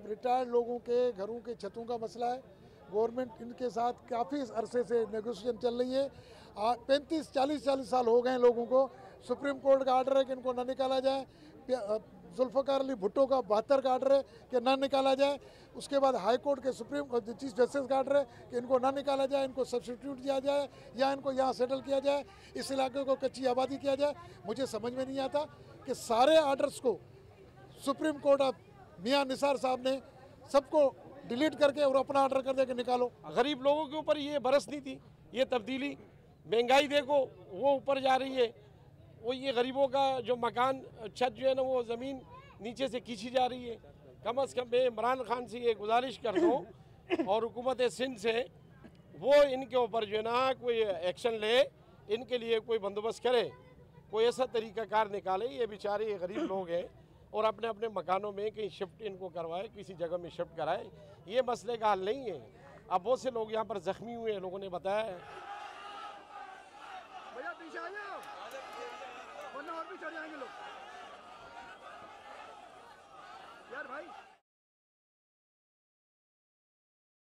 Retired लोगों के घरों के छतों का मसला है। गवर्नमेंट इनके साथ काफ़ी अरसे से नेगोशिएशन चल रही है। 35-40 साल हो गए हैं लोगों को। सुप्रीम कोर्ट का आर्डर है कि इनको ना निकाला जाए। जुल्फ़िकार अली भुट्टो का 72 का आर्डर है कि ना निकाला जाए। उसके बाद हाई कोर्ट के चीफ जस्टिस का आर्डर है कि इनको ना निकाला जाए, इनको सब्सिट्यूट दिया जाए या इनको यहाँ सेटल किया जाए, इस इलाके को कच्ची आबादी किया जाए। मुझे समझ में नहीं आता कि सारे आर्डर्स को सुप्रीम कोर्ट ऑफ मियाँ निसार साहब ने सबको डिलीट करके और अपना आर्डर कर दे के निकालो। गरीब लोगों के ऊपर ये बरस नहीं थी, ये तब्दीली। महंगाई देखो वो ऊपर जा रही है, वो ये गरीबों का जो मकान छत जो है ना वो ज़मीन नीचे से खींची जा रही है। कम अज़ कम मैं इमरान खान से ये गुजारिश कर दूँ और हुकूमत सिंध से वो इनके ऊपर जो है ना कोई एक्शन ले, इनके लिए कोई बंदोबस्त करे, कोई ऐसा तरीक़ाकार निकाले। ये बेचारे गरीब लोग हैं और अपने अपने मकानों में कहीं शिफ्ट इनको करवाए, किसी जगह में शिफ्ट कराए। ये मसले का हल नहीं है। अब बहुत से लोग यहाँ पर ज़ख्मी हुए हैं, लोगों ने बताया है। भैया पीछे आ जाओ, वरना और भी चढ़ जाएंगे लोग यार भाई।